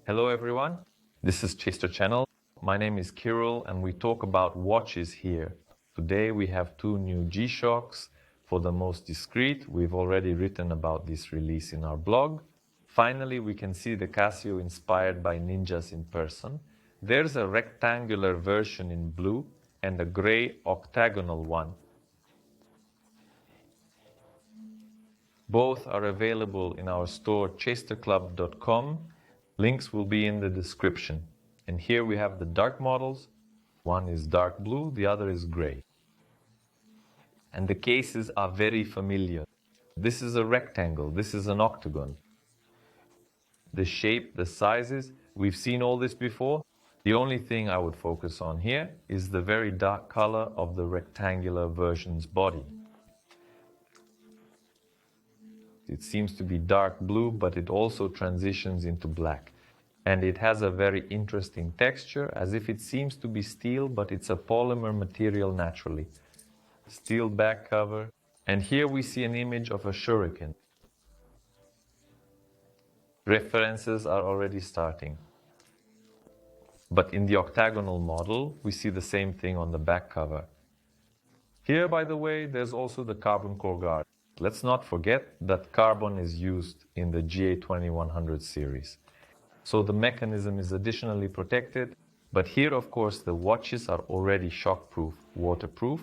Hello everyone, this is Chester Channel. My name is Kirill and we talk about watches here. Today we have two new G-Shocks. For the most discreet, we've already written about this release in our blog. Finally, we can see the Casio inspired by ninjas in person. There's a rectangular version in blue and a gray octagonal one. Both are available in our store chesterclub.com. Links will be in the description. And here we have the dark models. One is dark blue, the other is gray. And the cases are very familiar. This is a rectangle, this is an octagon. The shape, the sizes, we've seen all this before. The only thing I would focus on here is the very dark color of the rectangular version's body. It seems to be dark blue, but it also transitions into black. And it has a very interesting texture, as if it seems to be steel, but it's a polymer material naturally. Steel back cover. And here we see an image of a shuriken. References are already starting. But in the octagonal model, we see the same thing on the back cover. Here, by the way, there's also the carbon core guard. Let's not forget that carbon is used in the GA-2100 series. So the mechanism is additionally protected, but here of course the watches are already shockproof, waterproof.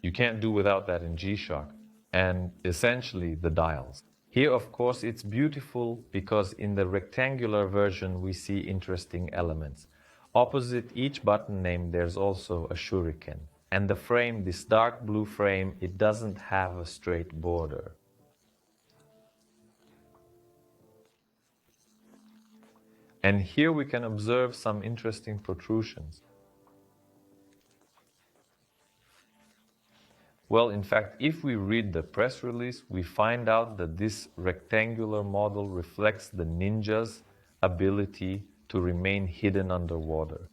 You can't do without that in G-Shock. And essentially the dials. Here of course it's beautiful because in the rectangular version we see interesting elements. Opposite each button name there's also a shuriken. And the frame, this dark blue frame, it doesn't have a straight border. And here we can observe some interesting protrusions. Well, in fact, if we read the press release, we find out that this rectangular model reflects the ninja's ability to remain hidden underwater.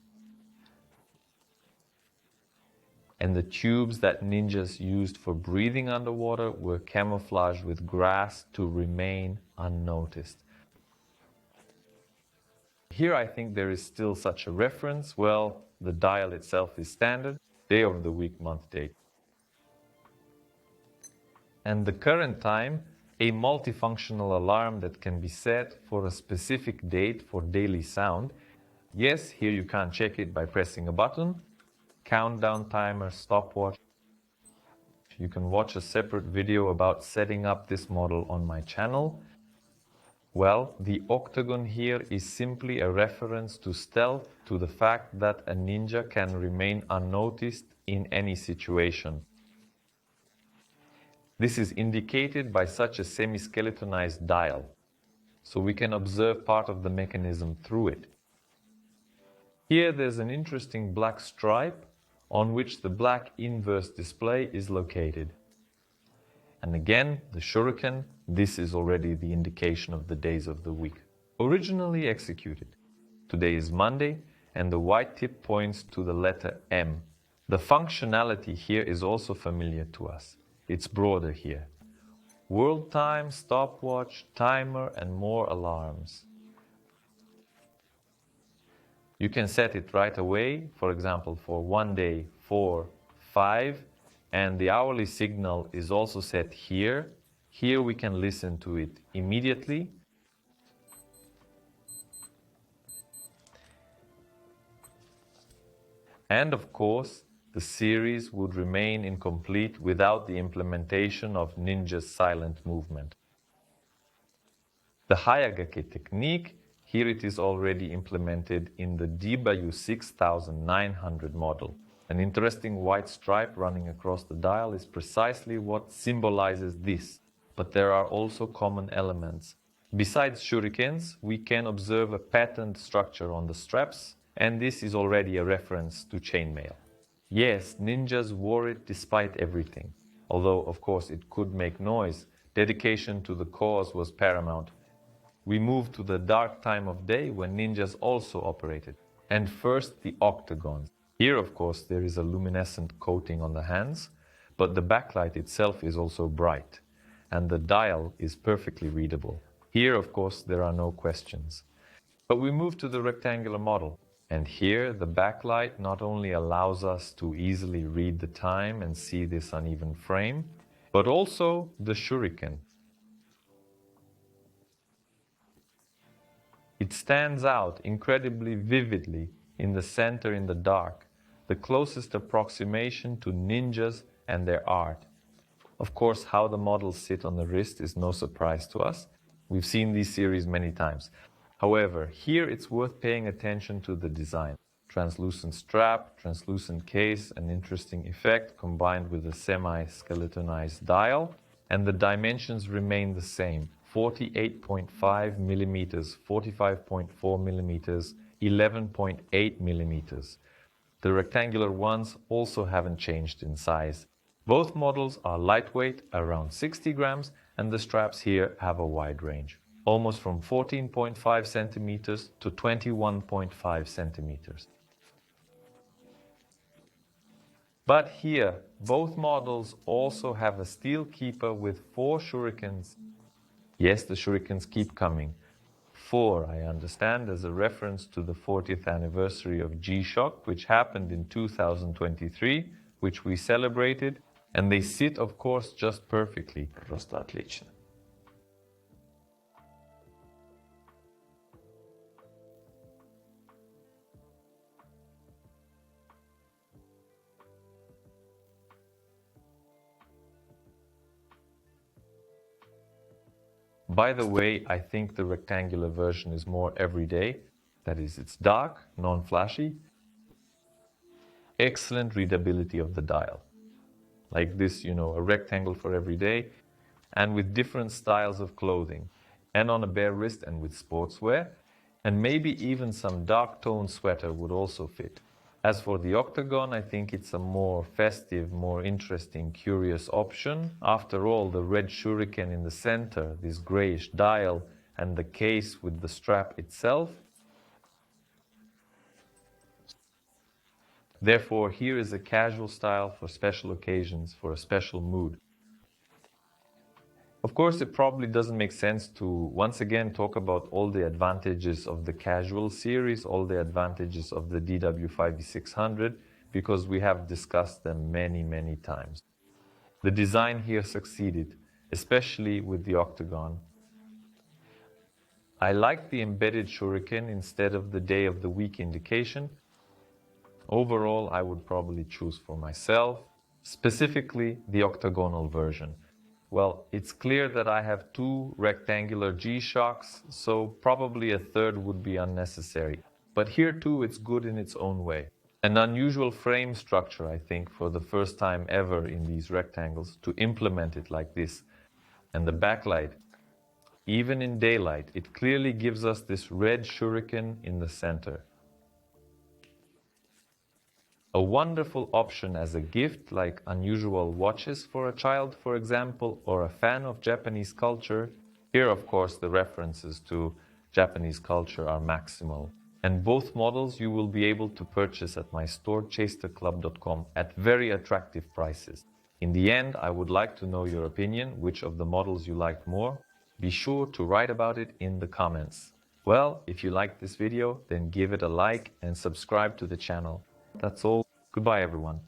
And the tubes that ninjas used for breathing underwater were camouflaged with grass to remain unnoticed. Here I think there is still such a reference. Well, the dial itself is standard, day of the week, month, date. And the current time, a multifunctional alarm that can be set for a specific date for daily sound. Yes, here you can't check it by pressing a button. Countdown timer, stopwatch. You can watch a separate video about setting up this model on my channel. Well, the octagon here is simply a reference to stealth, to the fact that a ninja can remain unnoticed in any situation. This is indicated by such a semi-skeletonized dial, so we can observe part of the mechanism through it. Here there's an interesting black stripe on which the black inverse display is located. And again, the shuriken, this is already the indication of the days of the week. Originally executed. Today is Monday, and the white tip points to the letter M. The functionality here is also familiar to us. It's broader here. World time, stopwatch, timer, and more alarms. You can set it right away, for example, for 1 day, 4, 5, and the hourly signal is also set here. Here we can listen to it immediately. And of course, the series would remain incomplete without the implementation of ninja's silent movement. The Hayagake technique, here it is already implemented in the DW-5600 model. An interesting white stripe running across the dial is precisely what symbolizes this, but there are also common elements. Besides shurikens, we can observe a patterned structure on the straps, and this is already a reference to chainmail. Yes, ninjas wore it despite everything. Although, of course, it could make noise, dedication to the cause was paramount. We moved to the dark time of day when ninjas also operated. And first, the octagons. Here, of course, there is a luminescent coating on the hands, but the backlight itself is also bright, and the dial is perfectly readable. Here, of course, there are no questions. But we move to the rectangular model. And here, the backlight not only allows us to easily read the time and see this uneven frame, but also the shuriken. It stands out incredibly vividly in the center in the dark, the closest approximation to ninjas and their art. Of course, how the models sit on the wrist is no surprise to us. We've seen these series many times. However, here it's worth paying attention to the design. Translucent strap, translucent case, an interesting effect combined with a semi-skeletonized dial, and the dimensions remain the same. 48.5 millimeters, 45.4 millimeters, 11.8 millimeters. The rectangular ones also haven't changed in size. Both models are lightweight, around 60 grams, and the straps here have a wide range, almost from 14.5 centimeters to 21.5 centimeters. But here, both models also have a steel keeper with 4 shurikens. Yes, the shurikens keep coming. 4, I understand, as a reference to the 40th anniversary of G-Shock, which happened in 2023, which we celebrated, and they sit, of course, just perfectly. Просто отлично. By the way, I think the rectangular version is more everyday. That is, it's dark, non-flashy. Excellent readability of the dial. Like this, a rectangle for every day, and with different styles of clothing, and on a bare wrist and with sportswear, and maybe even some dark tone sweater would also fit. As for the octagon, I think it's a more festive, more interesting, curious option. After all, the red shuriken in the center, this grayish dial, and the case with the strap itself. Therefore, here is a casual style for special occasions, for a special mood. Of course, it probably doesn't make sense to once again talk about all the advantages of the casual series, all the advantages of the DW-5600, because we have discussed them many, many times. The design here succeeded, especially with the octagon. I like the embedded shuriken instead of the day of the week indication. Overall, I would probably choose for myself, specifically the octagonal version. Well, it's clear that I have 2 rectangular G-Shocks, so probably a third would be unnecessary. But here too, it's good in its own way. An unusual frame structure, I think, for the first time ever in these rectangles, to implement it like this. And the backlight, even in daylight, it clearly gives us this red shuriken in the center. A wonderful option as a gift, like unusual watches for a child, for example, or a fan of Japanese culture. Here, of course, the references to Japanese culture are maximal. And both models you will be able to purchase at my store, chasterclub.com, at very attractive prices. In the end, I would like to know your opinion, which of the models you liked more. Be sure to write about it in the comments. Well, if you liked this video, then give it a like and subscribe to the channel. That's all. Goodbye, everyone.